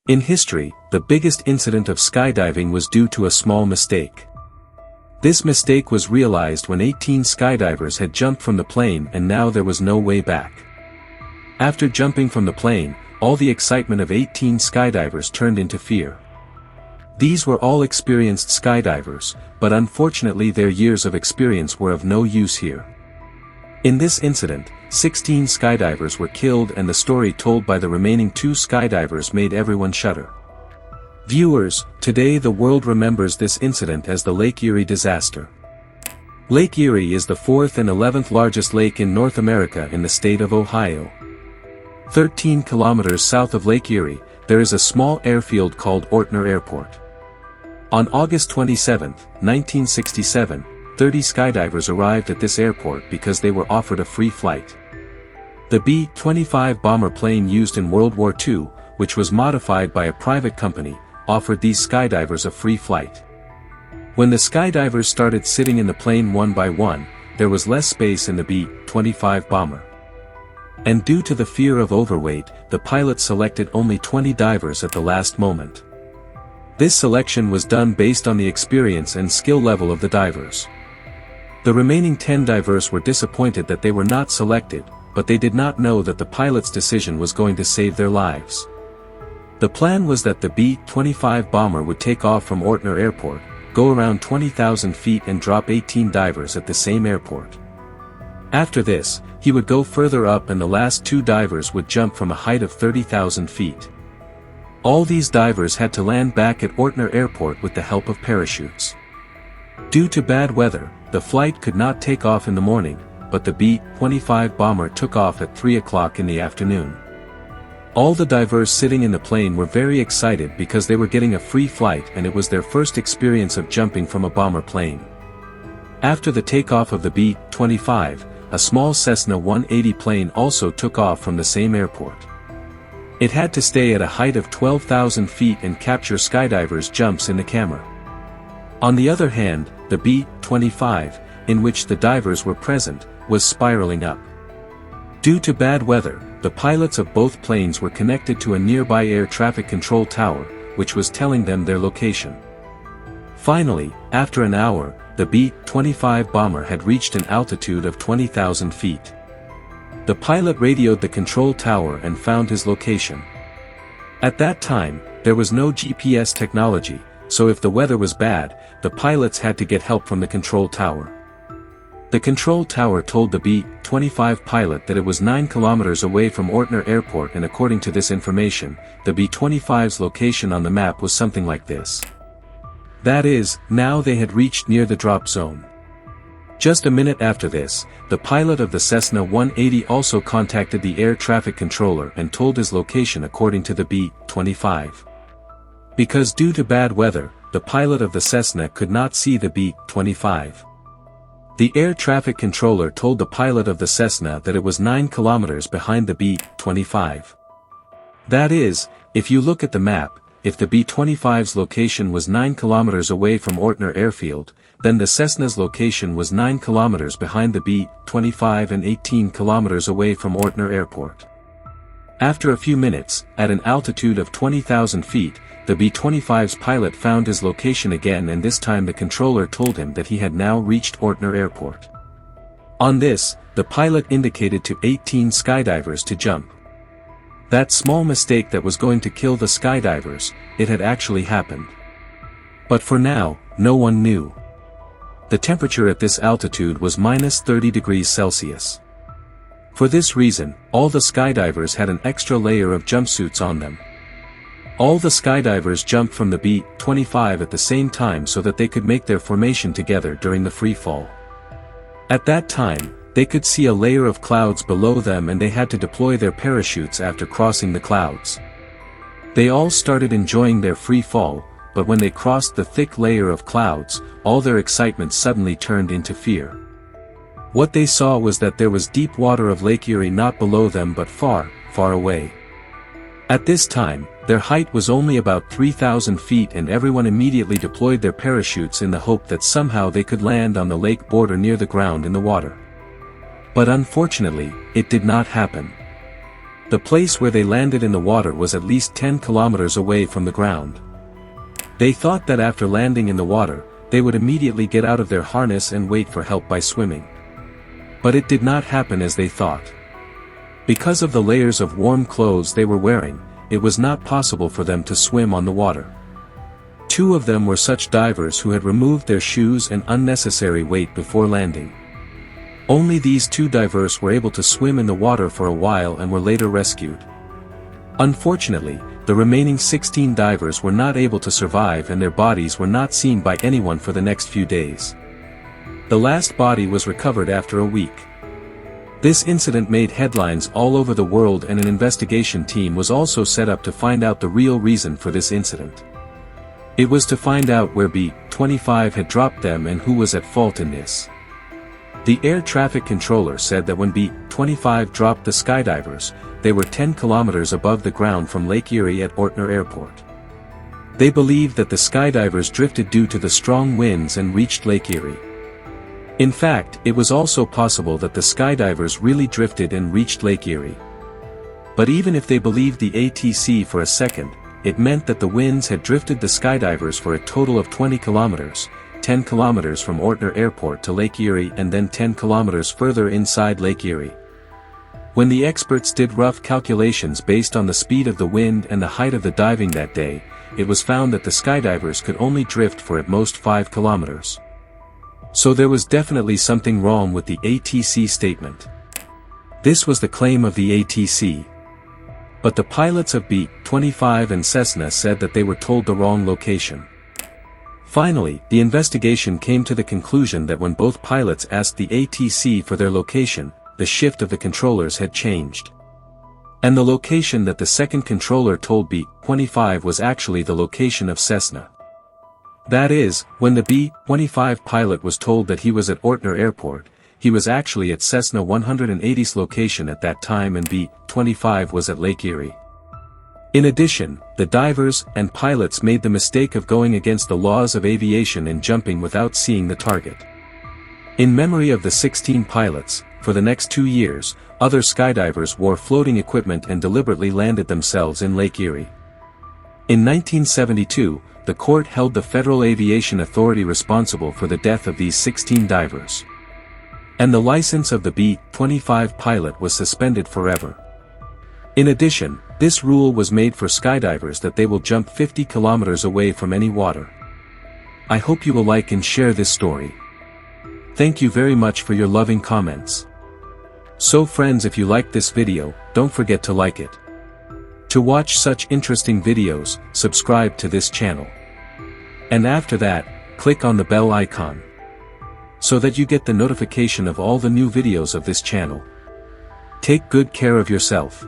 In history, the biggest incident of skydiving was due to a small mistake. This mistake was realized when 18 skydivers had jumped from the plane and now there was no way back. After jumping from the plane, all the excitement of 18 skydivers turned into fear. These were all experienced skydivers, but unfortunately their years of experience were of no use here. In this incident, 16 skydivers were killed and the story told by the remaining 2 skydivers made everyone shudder. Viewers, today the world remembers this incident as the Lake Erie disaster. Lake Erie is the 4th and 11th largest lake in North America in the state of Ohio. 13 kilometers south of Lake Erie, there is a small airfield called Ortner Airport. On August 27, 1967, 30 skydivers arrived at this airport because they were offered a free flight. The B-25 bomber plane used in World War II, which was modified by a private company, offered these skydivers a free flight. When the skydivers started sitting in the plane one by one, there was less space in the B-25 bomber. And due to the fear of overweight, the pilot selected only 20 divers at the last moment. This selection was done based on the experience and skill level of the divers. The remaining 10 divers were disappointed that they were not selected, but they did not know that the pilot's decision was going to save their lives. The plan was that the B-25 bomber would take off from Ortner Airport, go around 20,000 feet and drop 18 divers at the same airport. After this, he would go further up and the last 2 divers would jump from a height of 30,000 feet. All these divers had to land back at Ortner Airport with the help of parachutes. Due to bad weather, the flight could not take off in the morning, but the B-25 bomber took off at 3 o'clock in the afternoon. All the divers sitting in the plane were very excited because they were getting a free flight and it was their first experience of jumping from a bomber plane. After the takeoff of the B-25, a small Cessna 180 plane also took off from the same airport. It had to stay at a height of 12,000 feet and capture skydivers' jumps in the camera. On the other hand, the B-25, in which the divers were present, was spiraling up. Due to bad weather, the pilots of both planes were connected to a nearby air traffic control tower, which was telling them their location. Finally, after an hour, the B-25 bomber had reached an altitude of 20,000 feet. The pilot radioed the control tower and found his location. At that time, there was no GPS technology, so if the weather was bad, the pilots had to get help from the control tower. The control tower told the B-25 pilot that it was 9 kilometers away from Ortner Airport, and according to this information, the B-25's location on the map was something like this. That is, now they had reached near the drop zone. Just a minute after this, the pilot of the Cessna 180 also contacted the air traffic controller and told his location according to the B-25. Because due to bad weather, the pilot of the Cessna could not see the B-25. The air traffic controller told the pilot of the Cessna that it was 9 kilometers behind the B-25. That is, if you look at the map, if the B-25's location was 9 kilometers away from Ortner Airfield, then the Cessna's location was 9 kilometers behind the B-25 and 18 kilometers away from Ortner Airport. After a few minutes, at an altitude of 20,000 feet, the B-25's pilot found his location again, and this time the controller told him that he had now reached Ortner Airport. On this, the pilot indicated to 18 skydivers to jump. That small mistake that was going to kill the skydivers, it had actually happened. But for now, no one knew. The temperature at this altitude was minus 30 degrees Celsius. For this reason, all the skydivers had an extra layer of jumpsuits on them. All the skydivers jumped from the B-25 at the same time so that they could make their formation together during the free fall. At that time, they could see a layer of clouds below them and they had to deploy their parachutes after crossing the clouds. They all started enjoying their free fall, but when they crossed the thick layer of clouds, all their excitement suddenly turned into fear. What they saw was that there was deep water of Lake Erie not below them but far, far away. At this time, their height was only about 3,000 feet and everyone immediately deployed their parachutes in the hope that somehow they could land on the lake border near the ground in the water. But unfortunately, it did not happen. The place where they landed in the water was at least 10 kilometers away from the ground. They thought that after landing in the water, they would immediately get out of their harness and wait for help by swimming. But it did not happen as they thought. Because of the layers of warm clothes they were wearing, it was not possible for them to swim on the water. Two of them were such divers who had removed their shoes and unnecessary weight before landing. Only these two divers were able to swim in the water for a while and were later rescued. Unfortunately, the remaining 16 divers were not able to survive and their bodies were not seen by anyone for the next few days. The last body was recovered after a week. This incident made headlines all over the world and an investigation team was also set up to find out the real reason for this incident. It was to find out where B-25 had dropped them and who was at fault in this. The air traffic controller said that when B-25 dropped the skydivers, they were 10 kilometers above the ground from Lake Erie at Ortner Airport. They believed that the skydivers drifted due to the strong winds and reached Lake Erie. In fact, it was also possible that the skydivers really drifted and reached Lake Erie. But even if they believed the ATC for a second, it meant that the winds had drifted the skydivers for a total of 20 kilometers, 10 kilometers from Ortner Airport to Lake Erie and then 10 kilometers further inside Lake Erie. When the experts did rough calculations based on the speed of the wind and the height of the diving that day, it was found that the skydivers could only drift for at most 5 kilometers. So there was definitely something wrong with the ATC statement. This was the claim of the ATC. But the pilots of B-25 and Cessna said that they were told the wrong location. Finally, the investigation came to the conclusion that when both pilots asked the ATC for their location, the shift of the controllers had changed. And the location that the second controller told B-25 was actually the location of Cessna. That is, when the B-25 pilot was told that he was at Ortner Airport, he was actually at Cessna 180's location at that time and B-25 was at Lake Erie. In addition, the divers and pilots made the mistake of going against the laws of aviation and jumping without seeing the target. In memory of the 16 pilots, for the next 2 years, other skydivers wore floating equipment and deliberately landed themselves in Lake Erie. In 1972, the court held the Federal Aviation Authority responsible for the death of these 16 divers. And the license of the B-25 pilot was suspended forever. In addition, this rule was made for skydivers that they will jump 50 kilometers away from any water. I hope you will like and share this story. Thank you very much for your loving comments. So friends, if you liked this video, don't forget to like it. To watch such interesting videos, subscribe to this channel. And after that, click on the bell icon, so that you get the notification of all the new videos of this channel. Take good care of yourself.